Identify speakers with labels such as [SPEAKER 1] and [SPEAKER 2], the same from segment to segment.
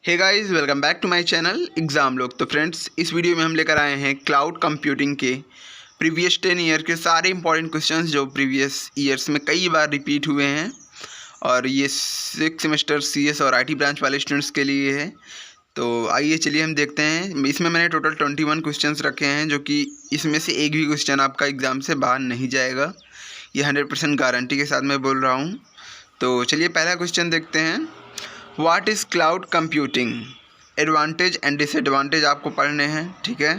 [SPEAKER 1] Hey guys, welcome back to my channel exam लोग। तो friends, इस वीडियो में हम लेकर आए हैं क्लाउड कंप्यूटिंग के प्रीवियस 10 ईयर के सारे इंपॉर्टेंट क्वेश्चंस जो प्रीवियस ईयर्स में कई बार रिपीट हुए हैं, और ये 6 सेमेस्टर सीएस और आईटी ब्रांच वाले स्टूडेंट्स के लिए है। तो आइए चलिए हम देखते हैं। इसमें मैंने टोटल 21 क्वेश्चंस रखे हैं, जो कि इसमें से एक भी क्वेश्चन आपका एग्ज़ाम से बाहर नहीं जाएगा। ये 100% गारंटी के साथ मैं बोल रहा हूँ। तो चलिए पहला क्वेश्चन देखते हैं। What is cloud computing? Advantage and disadvantage आपको पढ़ने हैं, ठीक है।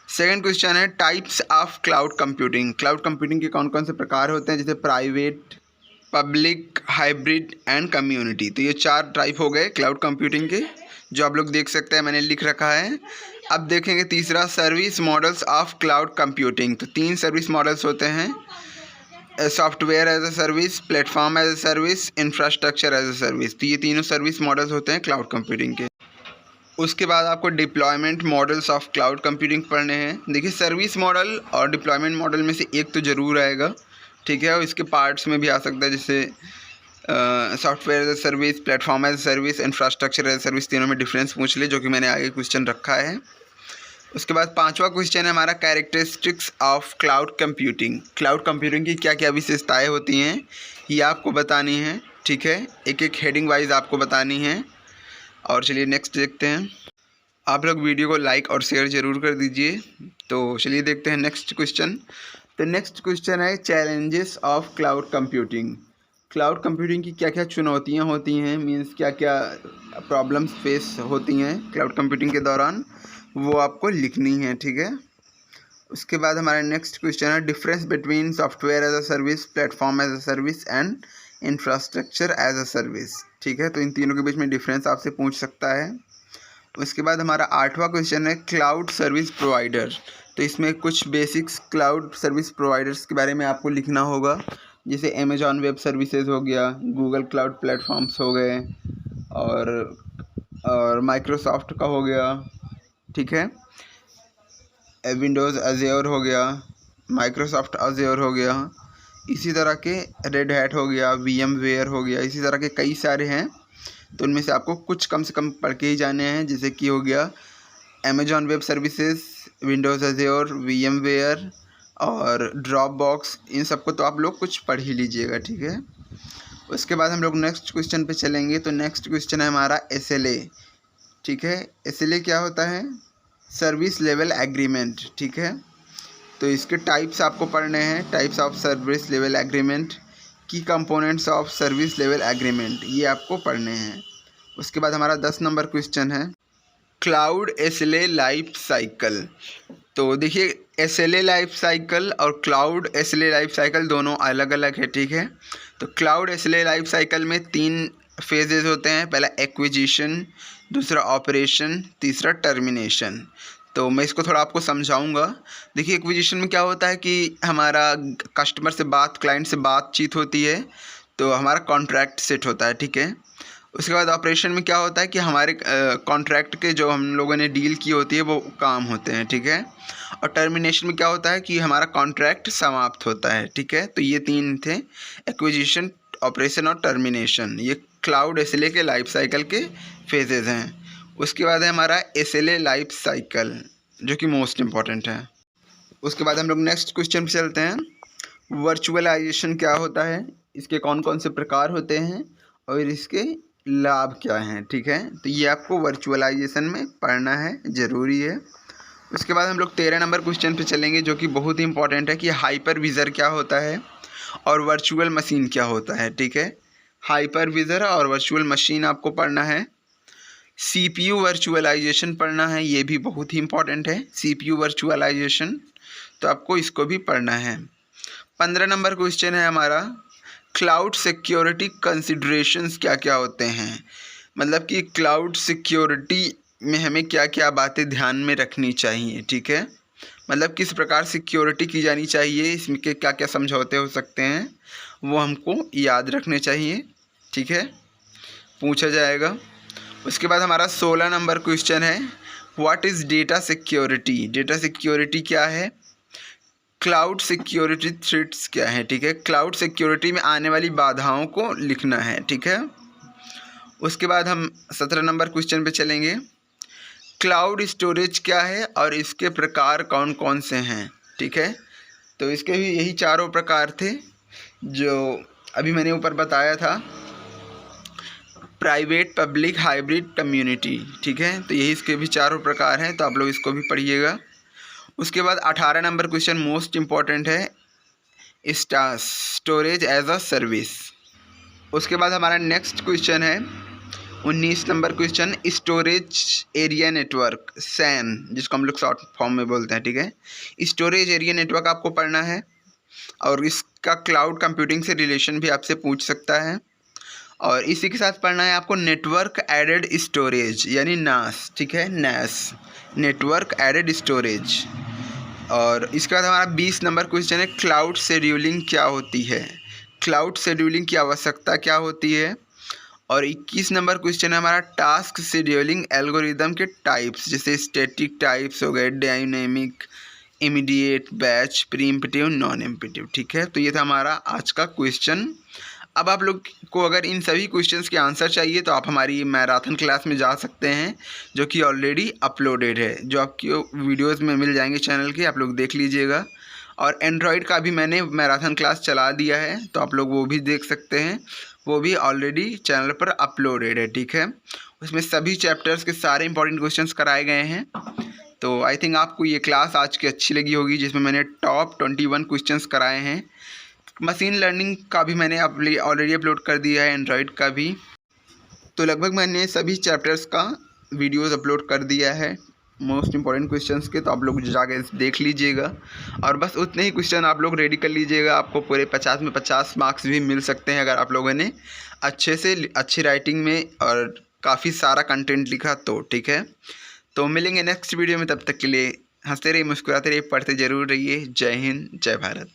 [SPEAKER 1] सेकंड क्वेश्चन है types of cloud computing. Cloud computing के कौन कौन से प्रकार होते हैं, जैसे private, public, hybrid and community. तो ये 4 टाइप हो गए क्लाउड कंप्यूटिंग के, जो आप लोग देख सकते हैं, मैंने लिख रखा है। अब देखेंगे तीसरा, service models of cloud computing. तो 3 सर्विस मॉडल्स होते हैं, software as a service, platform as a service, infrastructure as a service. तो ये तीनों सर्विस मॉडल्स होते हैं क्लाउड कंप्यूटिंग के। उसके बाद आपको deployment models of cloud computing पढ़ने हैं। देखिए, सर्विस मॉडल और डिप्लॉयमेंट मॉडल में से एक तो ज़रूर आएगा, ठीक है। और इसके पार्ट्स में भी आ सकता है, जैसे software as a service, platform as a service, infrastructure as a service. तीनों में डिफरेंस पूछ ले, जो कि मैंने आगे क्वेश्चन रखा है। उसके बाद 5वां क्वेश्चन है हमारा characteristics of cloud computing. Cloud computing की क्या क्या विशेषताएं होती हैं, ये आपको बतानी है, ठीक है। एक एक हेडिंग वाइज आपको बतानी है। और चलिए नेक्स्ट देखते हैं। आप लोग वीडियो को लाइक और शेयर ज़रूर कर दीजिए। तो चलिए देखते हैं नेक्स्ट क्वेश्चन। तो नेक्स्ट क्वेश्चन है challenges of cloud computing. Cloud computing की क्या क्या चुनौतियाँ होती हैं, मीन्स क्या क्या प्रॉब्लम्स फेस होती हैं क्लाउड कंप्यूटिंग के दौरान, वो आपको लिखनी है, ठीक है। उसके बाद हमारा नेक्स्ट क्वेश्चन है difference between software as a service, platform as a service and infrastructure as a service, ठीक है। तो इन तीनों के बीच में डिफरेंस आपसे पूछ सकता है। उसके बाद हमारा 8वां क्वेश्चन है क्लाउड सर्विस प्रोवाइडर। तो इसमें कुछ बेसिक्स क्लाउड सर्विस प्रोवाइडर्स के बारे में आपको लिखना होगा, जैसे अमेजॉन वेब सर्विसेज हो गया, गूगल क्लाउड प्लेटफॉर्म्स हो गए, और माइक्रोसॉफ्ट का हो गया, ठीक है। विंडोज़ अज़्योर हो गया, माइक्रोसॉफ्ट अज़्योर हो गया, इसी तरह के रेड हैट हो गया, VMware हो गया, इसी तरह के कई सारे हैं। तो उनमें से आपको कुछ कम से कम पढ़ के ही जाने हैं, जैसे कि हो गया Amazon web services, Windows Azure, VMware और ड्रॉपबॉक्स। इन सबको तो आप लोग कुछ पढ़ ही लीजिएगा, ठीक है। उसके बाद हम लोग नेक्स्ट क्वेश्चन पे चलेंगे। तो नेक्स्ट क्वेश्चन है हमारा SLA, ठीक है। SLA क्या होता है? सर्विस लेवल एग्रीमेंट, ठीक है। तो इसके टाइप्स आपको पढ़ने हैं, types of service level agreement, key components of service level agreement, ये आपको पढ़ने हैं। उसके बाद हमारा 10 नंबर क्वेश्चन है क्लाउड SLA लाइफ साइकिल। तो देखिए, SLA लाइफ साइकिल और क्लाउड SLA लाइफ साइकिल दोनों अलग अलग है, ठीक है। तो क्लाउड SLA लाइफ साइकिल में 3 फेजेस होते हैं। पहला एक्विजिशन, दूसरा ऑपरेशन, तीसरा टर्मिनेशन। तो मैं इसको थोड़ा आपको समझाऊंगा। देखिए, एक्विजिशन में क्या होता है कि हमारा कस्टमर से क्लाइंट से बातचीत होती है, तो हमारा कॉन्ट्रैक्ट सेट होता है, ठीक है। उसके बाद ऑपरेशन में क्या होता है कि हमारे कॉन्ट्रैक्ट के जो हम लोगों ने डील की होती है वो काम होते हैं, ठीक है। और टर्मिनेशन में क्या होता है कि हमारा कॉन्ट्रैक्ट समाप्त होता है, ठीक है। तो ये 3 थे, एक्विजिशन, ऑपरेशन और टर्मिनेशन। ये क्लाउड SLA के लाइफ साइकिल के फेजेज़ हैं। उसके बाद है हमारा SLA लाइफ साइकिल, जो कि मोस्ट इम्पॉर्टेंट है। उसके बाद हम लोग नेक्स्ट क्वेश्चन पे चलते हैं। वर्चुअलाइजेशन क्या होता है, इसके कौन कौन से प्रकार होते हैं और इसके लाभ क्या हैं, ठीक है। तो ये आपको वर्चुअलाइजेशन में पढ़ना है, ज़रूरी है। उसके बाद हम लोग 13 नंबर क्वेश्चन पे चलेंगे, जो कि बहुत ही इंपॉर्टेंट है कि हाइपरविजर क्या होता है और वर्चुअल मशीन क्या होता है, ठीक है। हाइपरविजर और वर्चुअल मशीन आपको पढ़ना है। CPU वर्चुअलाइजेशन पढ़ना है, ये भी बहुत ही इंपॉर्टेंट है, CPU वर्चुअलाइजेशन, तो आपको इसको भी पढ़ना है। 15 नंबर क्वेश्चन है हमारा क्लाउड सिक्योरिटी कंसिडरेशंस क्या क्या होते हैं। मतलब कि क्लाउड सिक्योरिटी में हमें क्या क्या बातें ध्यान में रखनी चाहिए, ठीक है। मतलब किस प्रकार सिक्योरिटी की जानी चाहिए, इसमें के क्या क्या समझौते हो सकते हैं, वो हमको याद रखने चाहिए, ठीक है, पूछा जाएगा। उसके बाद हमारा 16 नंबर क्वेश्चन है what is data security. Data security क्या है, क्लाउड सिक्योरिटी थ्रेट्स क्या है, ठीक है। क्लाउड सिक्योरिटी में आने वाली बाधाओं को लिखना है, ठीक है। उसके बाद हम 17 नंबर क्वेश्चन पे चलेंगे। क्लाउड स्टोरेज क्या है और इसके प्रकार कौन कौन से हैं, ठीक है। तो इसके भी यही चारों प्रकार थे जो अभी मैंने ऊपर बताया था, प्राइवेट, पब्लिक, हाइब्रिड, कम्युनिटी, ठीक है। तो यही इसके भी चारों प्रकार हैं, तो आप लोग इसको भी पढ़िएगा। उसके बाद 18 नंबर क्वेश्चन मोस्ट इम्पॉर्टेंट है, स्टोरेज एज अ सर्विस। उसके बाद हमारा नेक्स्ट क्वेश्चन है 19 number question, storage area network, SAN, जिसको हम लोग शॉर्ट फॉर्म में बोलते हैं, ठीक है। स्टोरेज एरिया नेटवर्क आपको पढ़ना है और इसका क्लाउड कंप्यूटिंग से रिलेशन भी आपसे पूछ सकता है। और इसी के साथ पढ़ना है आपको नेटवर्क एडेड स्टोरेज यानी नास, ठीक है, नास, नेटवर्क एडेड स्टोरेज। और इसके बाद हमारा 20 नंबर क्वेश्चन है, क्लाउड शेड्यूलिंग क्या होती है, क्लाउड शेड्यूलिंग की आवश्यकता क्या होती है। और 21 नंबर क्वेश्चन है हमारा टास्क शेड्यूलिंग एल्गोरिदम के टाइप्स, जैसे स्टैटिक टाइप्स हो गए, dynamic, immediate, batch, pre-emptive, non emptive, ठीक है। तो ये था हमारा आज का क्वेश्चन। अब आप लोग को अगर इन सभी क्वेश्चंस के आंसर चाहिए तो आप हमारी मैराथन क्लास में जा सकते हैं, जो कि ऑलरेडी अपलोडेड है, जो आपकी वीडियोस में मिल जाएंगे चैनल के, आप लोग देख लीजिएगा। और एंड्रॉयड का भी मैंने मैराथन क्लास चला दिया है, तो आप लोग वो भी देख सकते हैं, वो भी ऑलरेडी चैनल पर अपलोडेड है, ठीक है। उसमें सभी चैप्टर्स के सारे इंपॉर्टेंट क्वेश्चंस कराए गए हैं। तो आई थिंक आपको ये क्लास आज की अच्छी लगी होगी, जिसमें मैंने टॉप 21 क्वेश्चंस कराए हैं। मशीन लर्निंग का भी मैंने ऑलरेडी अपलोड कर दिया है, एंड्रॉयड का भी। तो लगभग मैंने सभी चैप्टर्स का वीडियोस अपलोड कर दिया है मोस्ट इंपॉर्टेंट क्वेश्चंस के, तो आप लोग जाके देख लीजिएगा। और बस उतने ही क्वेश्चन आप लोग रेडी कर लीजिएगा, आपको पूरे 50 में 50 मार्क्स भी मिल सकते हैं अगर आप लोगों ने अच्छे से अच्छी राइटिंग में और काफ़ी सारा कंटेंट लिखा तो, ठीक है। तो मिलेंगे नेक्स्ट वीडियो में, तब तक के लिए हंसते रहिए, मुस्कुराते रहिए, पढ़ते ज़रूर रहिए। जय हिंद, जय भारत।